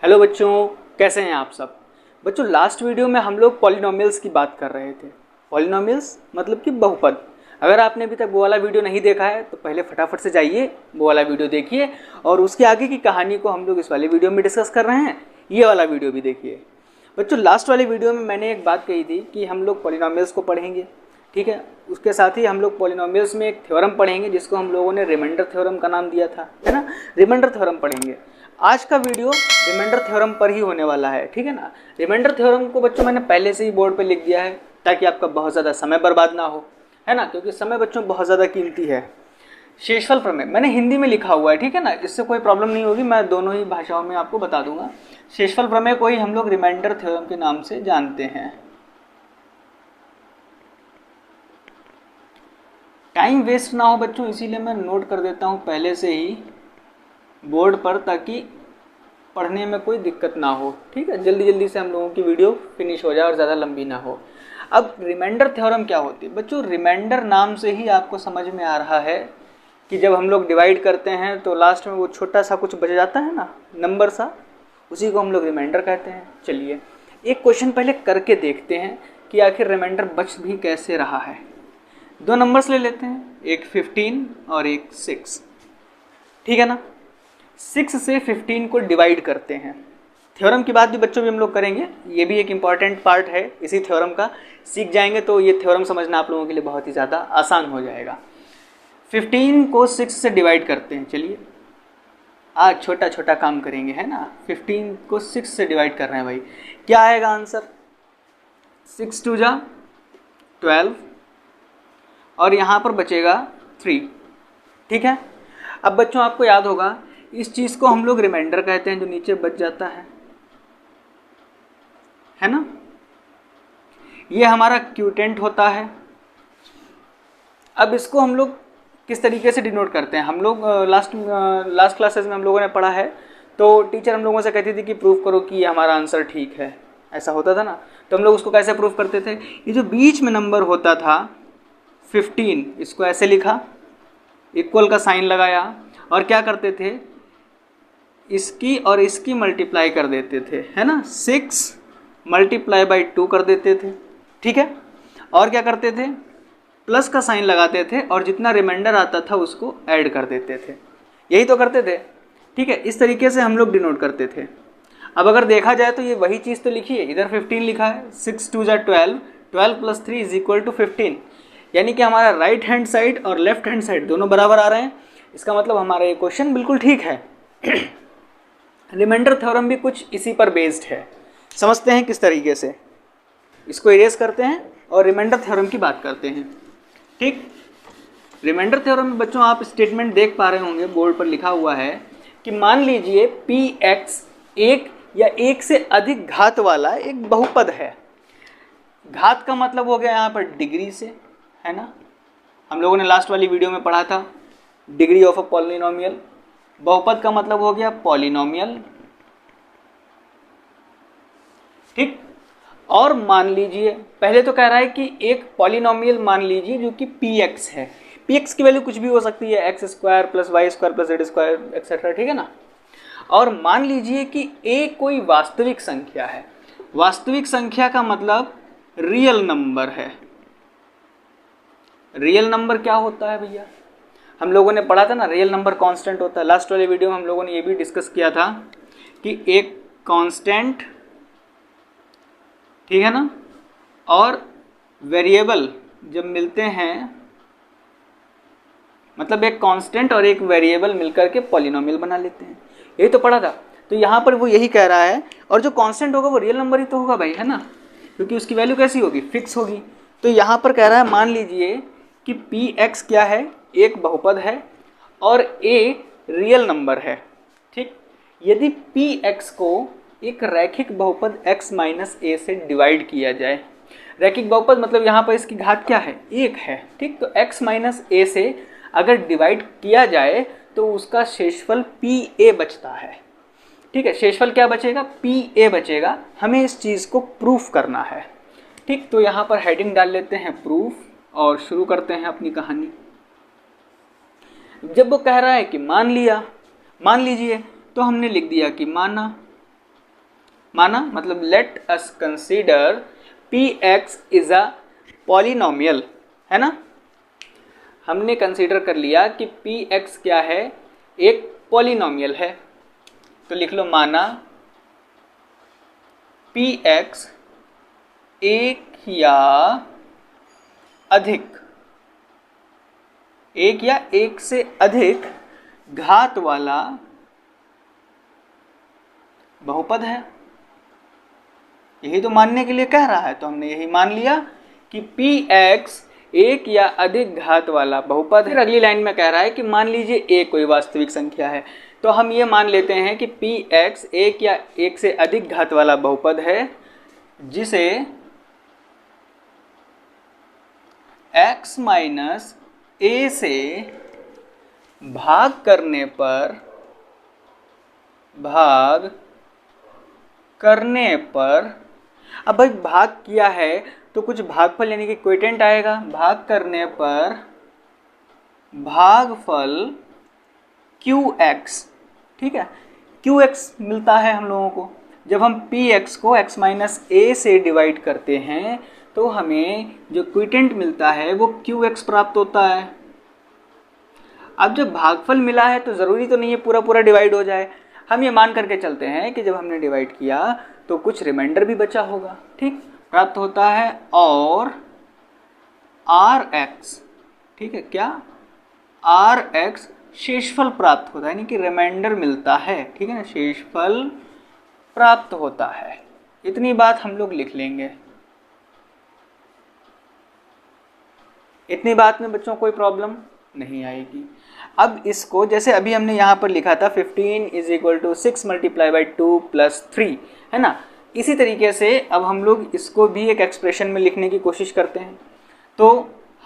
Hello बच्चों, कैसे हैं आप सब। बच्चों, लास्ट वीडियो में हम लोग पॉलिनोमियल्स की बात कर रहे थे। पॉलिनोमियल्स मतलब कि बहुपद। अगर आपने अभी तक वो वाला वीडियो नहीं देखा है तो पहले फटाफट से जाइए वो वाला वीडियो देखिए और उसके आगे की कहानी को हम लोग इस वाले वीडियो में डिस्कस कर रहे हैं। ये वाला वीडियो भी देखिए। बच्चों, लास्ट वाले वीडियो में मैंने एक बात कही थी कि हम लोग पॉलिनोमियल्स को पढ़ेंगे, ठीक है। उसके साथ ही हम लोग पॉलिनोमियल्स में एक थ्योरम पढ़ेंगे जिसको हम लोगों ने रिमाइंडर थ्योरम का नाम दिया था, है ना। रिमाइंडर थ्योरम पढ़ेंगे। आज का वीडियो रिमाइंडर थ्योरम पर ही होने वाला है, ठीक है ना। रिमाइंडर थ्योरम को बच्चों मैंने पहले से ही बोर्ड पे लिख दिया है ताकि आपका बहुत ज़्यादा समय बर्बाद ना हो, है ना, क्योंकि समय बच्चों बहुत ज़्यादा कीमती है। शेषफल प्रमेय मैंने हिंदी में लिखा हुआ है, ठीक है ना, इससे कोई प्रॉब्लम नहीं होगी, मैं दोनों ही भाषाओं में आपको बता दूंगा। शेषफल प्रमेय को ही हम लोग रिमाइंडर थ्योरम के नाम से जानते हैं। टाइम वेस्ट ना हो बच्चों, इसीलिए मैं नोट कर देता हूँ पहले से ही बोर्ड पर ताकि पढ़ने में कोई दिक्कत ना हो, ठीक है। जल्दी जल्दी से हम लोगों की वीडियो फिनिश हो जाए और ज़्यादा लंबी ना हो। अब रिमाइंडर थ्योरम क्या होती है बच्चों। रिमाइंडर नाम से ही आपको समझ में आ रहा है कि जब हम लोग डिवाइड करते हैं तो लास्ट में वो छोटा सा कुछ बच जाता है ना, नंबर सा, उसी को हम लोग रिमाइंडर कहते हैं। चलिए एक क्वेश्चन पहले करके देखते हैं कि आखिर रिमाइंडर बच भी कैसे रहा है। दो नंबर्स ले लेते हैं, एक 15 और एक 6, ठीक है ना। 6 से 15 को डिवाइड करते हैं। थ्योरम की बात भी बच्चों भी हम लोग करेंगे, ये भी एक इम्पॉर्टेंट पार्ट है इसी थ्योरम का। सीख जाएंगे तो ये थ्योरम समझना आप लोगों के लिए बहुत ही ज़्यादा आसान हो जाएगा। 15 को 6 से डिवाइड करते हैं। चलिए आज छोटा छोटा काम करेंगे, है ना। 15 को 6 से डिवाइड कर रहे हैं भाई, क्या आएगा आंसर। 6 2 जा 12 और यहाँ पर बचेगा 3, ठीक है। अब बच्चों आपको याद होगा इस चीज़ को हम लोग रिमाइंडर कहते हैं जो नीचे बच जाता है ना। ये हमारा क्यूटेंट होता है। अब इसको हम लोग किस तरीके से डिनोट करते हैं, हम लोग लास्ट क्लासेस में हम लोगों ने पढ़ा है। तो टीचर हम लोगों से कहती थी कि प्रूव करो कि ये हमारा आंसर ठीक है, ऐसा होता था ना। तो हम लोग उसको कैसे प्रूव करते थे, ये जो बीच में नंबर होता था 15, इसको ऐसे लिखा, इक्वल का साइन लगाया और क्या करते थे, इसकी और इसकी मल्टीप्लाई कर देते थे, है ना। 6 मल्टीप्लाई बाई 2 कर देते थे, ठीक है। और क्या करते थे, प्लस का साइन लगाते थे और जितना रिमाइंडर आता था उसको ऐड कर देते थे। यही तो करते थे, ठीक है। इस तरीके से हम लोग डिनोट करते थे। अब अगर देखा जाए तो ये वही चीज़ तो लिखी है, इधर 15 लिखा है, 6 2 जा 12, 12 + 3 = 15, यानी कि हमारा राइट हैंड साइड और लेफ्ट हैंड साइड दोनों बराबर आ रहे हैं। इसका मतलब हमारा ये क्वेश्चन बिल्कुल ठीक है। रिमाइंडर थ्योरम भी कुछ इसी पर बेस्ड है। समझते हैं किस तरीके से। इसको इरेज करते हैं और रिमाइंडर थ्योरम की बात करते हैं, ठीक। रिमाइंडर थ्योरम में बच्चों आप स्टेटमेंट देख पा रहे होंगे, बोर्ड पर लिखा हुआ है कि मान लीजिए px एक या एक से अधिक घात वाला एक बहुपद है। घात का मतलब हो गया यहाँ पर डिग्री से, है ना। हम लोगों ने लास्ट वाली वीडियो में पढ़ा था डिग्री ऑफ अ पॉलिनोमियल। बहुपद का मतलब हो गया पॉलिनोमियल, ठीक। और मान लीजिए पहले तो कह रहा है कि एक पॉलिनोमियल मान लीजिए जो कि px है। px की वैल्यू कुछ भी हो सकती है, x² + y² + z² एक्सेट्रा, ठीक है ना। और मान लीजिए कि a कोई वास्तविक संख्या है। वास्तविक संख्या का मतलब रियल नंबर है। रियल नंबर क्या होता है भैया, हम लोगों ने पढ़ा था ना, रियल नंबर कांस्टेंट होता है। लास्ट वाले वीडियो में हम लोगों ने ये भी डिस्कस किया था कि एक कांस्टेंट, ठीक है ना, और वेरिएबल जब मिलते हैं, मतलब एक कांस्टेंट और एक वेरिएबल मिलकर के पॉलिनोमियल बना लेते हैं। यही तो पढ़ा था। तो यहाँ पर वो यही कह रहा है, और जो कांस्टेंट होगा वो रियल नंबर ही तो होगा भाई, है ना, क्योंकि उसकी वैल्यू कैसी होगी, फिक्स होगी। तो यहाँ पर कह रहा है मान लीजिए कि px क्या है, एक बहुपद है और a रियल नंबर है, ठीक। यदि px को एक रैखिक बहुपद x - a से डिवाइड किया जाए, रैखिक बहुपद मतलब यहाँ पर इसकी घात क्या है, 1 है, ठीक। तो x - a से अगर डिवाइड किया जाए तो उसका शेषफल pa बचता है, ठीक है। शेषफल क्या बचेगा, pa बचेगा। हमें इस चीज़ को प्रूफ करना है, ठीक। तो यहाँ पर हेडिंग डाल लेते हैं प्रूफ और शुरू करते हैं अपनी कहानी। जब वो कह रहा है कि मान लिया, मान लीजिए, तो हमने लिख दिया कि माना, माना मतलब let us consider P X is a polynomial, है ना। हमने कंसीडर कर लिया कि पी एक्स क्या है, एक पॉलिनोमियल है। तो लिख लो माना पी एक्स एक या अधिक, एक या एक से अधिक घात वाला बहुपद है। यही तो मानने के लिए कह रहा है, तो हमने यही मान लिया कि पी एक्स एक या अधिक घात वाला बहुपद है। फिर अगली लाइन में कह रहा है कि मान लीजिए ए कोई वास्तविक संख्या है, तो हम ये मान लेते हैं कि पी एक्स एक या एक से अधिक घात वाला बहुपद है, जिसे x माइनस ए से भाग करने पर अब भाई भाग किया है तो कुछ भागफल यानी कि क्वोटिएंट आएगा। भाग करने पर भागफल qx, ठीक है, qx मिलता है हम लोगों को। जब हम px को x माइनस ए से डिवाइड करते हैं तो हमें जो क्वोटिएंट मिलता है वो qx प्राप्त होता है। अब जब भागफल मिला है तो ज़रूरी तो नहीं है पूरा पूरा डिवाइड हो जाए। हम ये मान करके चलते हैं कि जब हमने डिवाइड किया तो कुछ रिमाइंडर भी बचा होगा, ठीक, प्राप्त होता है। और rx, ठीक है, क्या rx शेषफल प्राप्त होता है, यानी कि रिमाइंडर मिलता है, ठीक है ना, शेषफल प्राप्त होता है। इतनी बात हम लोग लिख लेंगे। इतनी बात में बच्चों कोई प्रॉब्लम नहीं आएगी। अब इसको जैसे अभी हमने यहाँ पर लिखा था 15 is equal to 6 multiply by 2 plus 3, है ना, इसी तरीके से अब हम लोग इसको भी एक एक्सप्रेशन में लिखने की कोशिश करते हैं। तो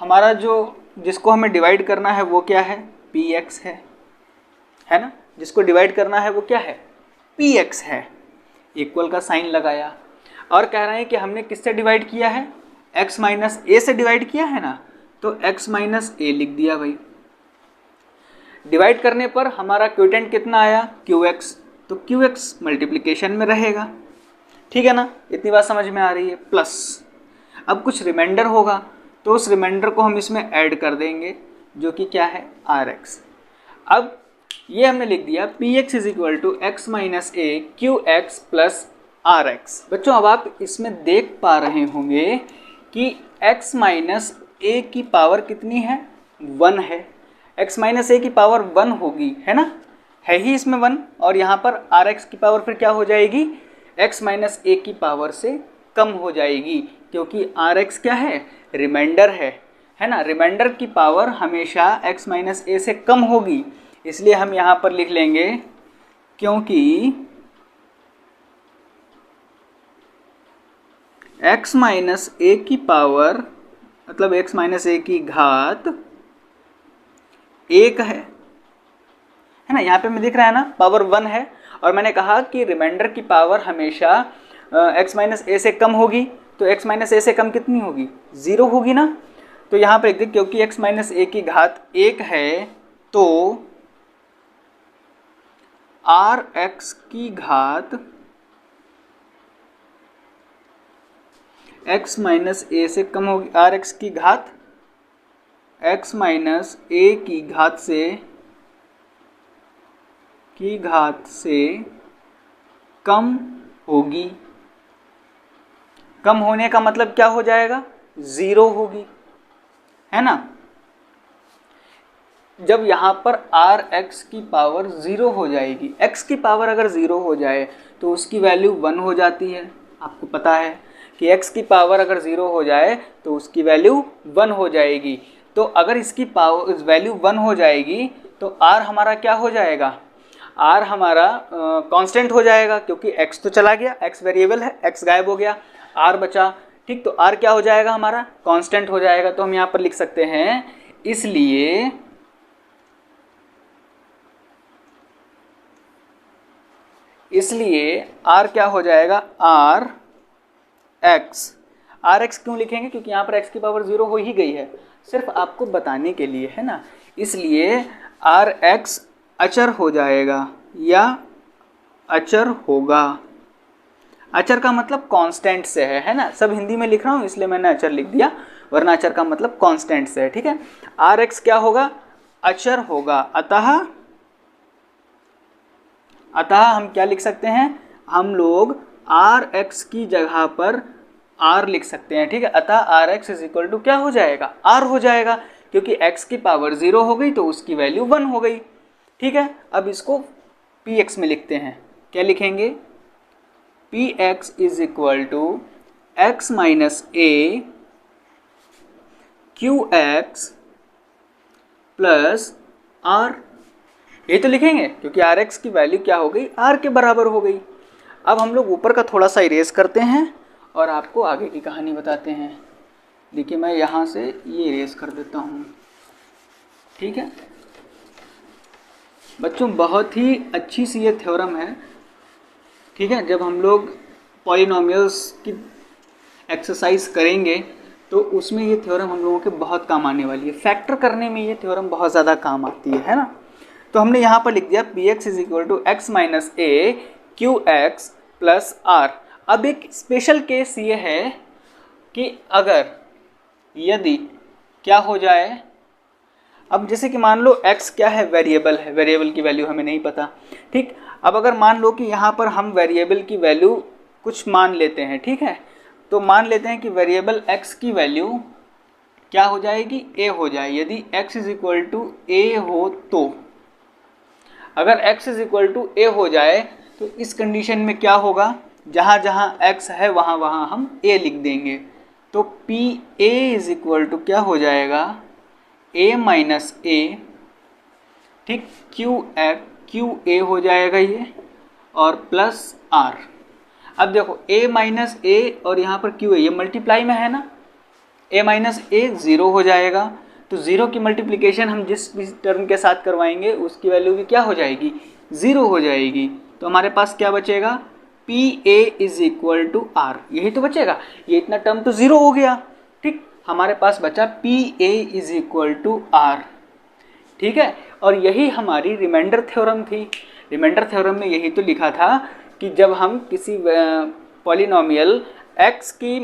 हमारा जिसको हमें डिवाइड करना है वो क्या है, पी एक्स है ना, जिसको डिवाइड करना है वो क्या है, पी एक्स है। इक्वल का साइन लगाया और कह रहे हैं कि हमने किससे डिवाइड किया है, x माइनस ए से डिवाइड किया है ना, तो x माइनस ए लिख दिया भाई। डिवाइड करने पर हमारा क्वोटिएंट कितना आया, qx, तो qx मल्टीप्लिकेशन में रहेगा, ठीक है ना। इतनी बात समझ में आ रही है। प्लस अब कुछ रिमाइंडर होगा तो उस रिमाइंडर को हम इसमें ऐड कर देंगे, जो कि क्या है, rx। अब ये हमने लिख दिया px is equal to X minus A qx plus rx। बच्चों अब आप इसमें देख पा रहे होंगे कि x माइनस ए की पावर कितनी है, 1 है। x माइनस ए की पावर 1 होगी, है ना, है ही इसमें 1, और यहाँ पर rx की पावर फिर क्या हो जाएगी, x माइनस ए की पावर से कम हो जाएगी, क्योंकि rx क्या है, रिमाइंडर है ना। रिमाइंडर की पावर हमेशा x माइनस ए से कम होगी, इसलिए हम यहाँ पर लिख लेंगे क्योंकि x माइनस ए की पावर मतलब x माइनस ए की घात 1 है ना। यहाँ पे मैं दिख रहा है ना, पावर 1 है, और मैंने कहा कि रिमाइंडर की पावर हमेशा x माइनस ए से कम होगी, तो x माइनस ए से कम कितनी होगी, 0 होगी ना। तो यहाँ पर देख, क्योंकि x माइनस ए की घात 1 है तो rx की घात x माइनस ए से कम होगी, rx की घात x माइनस ए की घात से कम होगी। कम होने का मतलब क्या हो जाएगा, 0 होगी, है ना। जब यहाँ पर rx की पावर 0 हो जाएगी, x की पावर अगर 0 हो जाए तो उसकी वैल्यू 1 हो जाती है। आपको पता है कि x की पावर अगर 0 हो जाए तो उसकी वैल्यू 1 हो जाएगी। तो अगर इसकी पावर वैल्यू 1 हो जाएगी तो r हमारा क्या हो जाएगा, r हमारा कांस्टेंट हो जाएगा, क्योंकि x तो चला गया, x वेरिएबल है, x गायब हो गया, r बचा, ठीक। तो r क्या हो जाएगा, हमारा कांस्टेंट हो जाएगा। तो हम यहाँ पर लिख सकते हैं इसलिए r क्या हो जाएगा, rx क्यों लिखेंगे, क्योंकि यहाँ पर x की पावर 0 हो ही गई है, सिर्फ आपको बताने के लिए, है ना। इसलिए rx अचर हो जाएगा या अचर होगा। अचर का मतलब कांस्टेंट से है ना, सब हिंदी में लिख रहा हूँ इसलिए मैंने अचर लिख दिया, वरना अचर का मतलब कांस्टेंट से है, ठीक है। आर एक्स क्या होगा, अचर होगा, अतः हम क्या लिख सकते हैं, हम लोग आर एक्स की जगह पर आर लिख सकते हैं, ठीक है। अतः R X is equal to क्या हो जाएगा, आर हो जाएगा, क्योंकि x की पावर 0 हो गई तो उसकी वैल्यू 1 हो गई, ठीक है। अब इसको px में लिखते हैं, क्या लिखेंगे, px is equal to X minus A Q X plus R, ये तो लिखेंगे क्योंकि आर एक्स की वैल्यू क्या हो गई, आर के बराबर हो गई। अब हम लोग ऊपर का थोड़ा सा इरेज करते हैं और आपको आगे की कहानी बताते हैं। देखिए मैं यहाँ से ये इरेज कर देता हूँ, ठीक है बच्चों, बहुत ही अच्छी सी ये थ्योरम है, ठीक है। जब हम लोग पॉलिनोमियल्स की एक्सरसाइज करेंगे तो उसमें ये थ्योरम हम लोगों के बहुत काम आने वाली है, फैक्टर करने में ये थ्योरम बहुत ज़्यादा काम आती है ना। तो हमने यहाँ पर लिख दिया P X is equal to X minus A Q X plus R. अब एक स्पेशल केस ये है कि अगर यदि क्या हो जाए, अब जैसे कि मान लो x क्या है, वेरिएबल है, वेरिएबल की वैल्यू हमें नहीं पता, ठीक। अब अगर मान लो कि यहाँ पर हम वेरिएबल की वैल्यू कुछ मान लेते हैं, ठीक है, तो मान लेते हैं कि वेरिएबल x की वैल्यू क्या हो जाएगी, a हो जाए। यदि x is equal to a हो तो, अगर x is equal to a हो जाए तो इस कंडीशन में क्या होगा, जहाँ जहाँ x है वहाँ वहाँ हम a लिख देंगे, तो P A is equal to क्या हो जाएगा, a माइनस ए, ठीक, क्यू ए हो जाएगा ये, और प्लस r। अब देखो a माइनस ए और यहाँ पर क्यू ए, ये मल्टीप्लाई में है ना, a माइनस ए 0 हो जाएगा, तो 0 की मल्टीप्लिकेशन हम जिस भी टर्म के साथ करवाएंगे उसकी वैल्यू भी क्या हो जाएगी, 0 हो जाएगी। तो हमारे पास क्या बचेगा, P A is equal to R, यही तो बचेगा, ये इतना टर्म तो 0 हो गया, ठीक। हमारे पास बचा P A is equal to R, ठीक है। और यही हमारी रिमाइंडर थ्योरम थी। रिमाइंडर थ्योरम में यही तो लिखा था कि जब हम किसी पॉलिनोमियल x की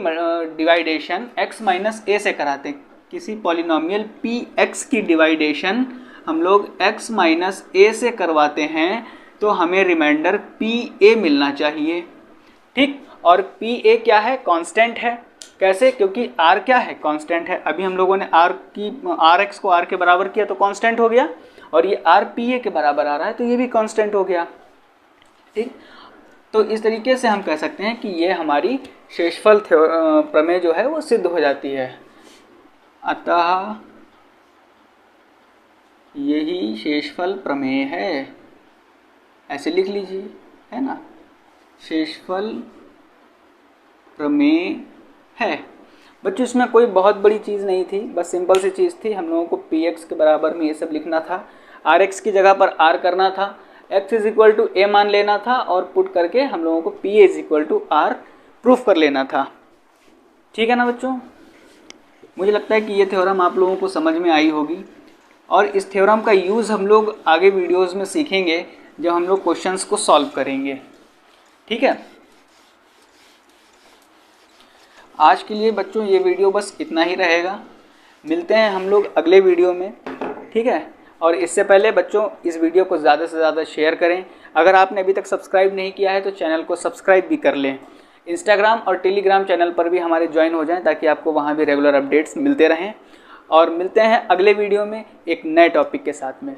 डिवाइडेशन x माइनस ए से कराते हैं, किसी पॉलिनोमियल पी एक्स की डिवाइडेशन हम लोग x माइनस ए से करवाते हैं तो हमें रिमाइंडर पी ए मिलना चाहिए, ठीक। और पी ए क्या है, कांस्टेंट है। कैसे, क्योंकि r क्या है, कांस्टेंट है। अभी हम लोगों ने आर एक्स को r के बराबर किया तो कांस्टेंट हो गया, और ये r पी ए के बराबर आ रहा है तो ये भी कांस्टेंट हो गया, ठीक। तो इस तरीके से हम कह सकते हैं कि ये हमारी शेषफल प्रमेय जो है वो सिद्ध हो जाती है। अतः यही शेषफल प्रमेय है, ऐसे लिख लीजिए, है ना, शेषफल प्रमेय है। बच्चों इसमें कोई बहुत बड़ी चीज़ नहीं थी, बस सिंपल सी चीज़ थी, हम लोगों को पी एक्स के बराबर में ये सब लिखना था, आर एक्स की जगह पर आर करना था, x इज इक्वल टू ए मान लेना था और पुट करके हम लोगों को p is equal to r proof कर लेना था, ठीक है ना बच्चों। मुझे लगता है कि ये थ्योरम आप लोगों को समझ में आई होगी, और इस थ्योरम का यूज़ हम लोग आगे वीडियोस में सीखेंगे जब हम लोग क्वेश्चंस को सॉल्व करेंगे, ठीक है। आज के लिए बच्चों ये वीडियो बस इतना ही रहेगा, मिलते हैं हम लोग अगले वीडियो में, ठीक है। और इससे पहले बच्चों इस वीडियो को ज़्यादा से ज़्यादा शेयर करें। अगर आपने अभी तक सब्सक्राइब नहीं किया है तो चैनल को सब्सक्राइब भी कर लें। इंस्टाग्राम और टेलीग्राम चैनल पर भी हमारे ज्वाइन हो जाएं ताकि आपको वहाँ भी रेगुलर अपडेट्स मिलते रहें। और मिलते हैं अगले वीडियो में एक नए टॉपिक के साथ में।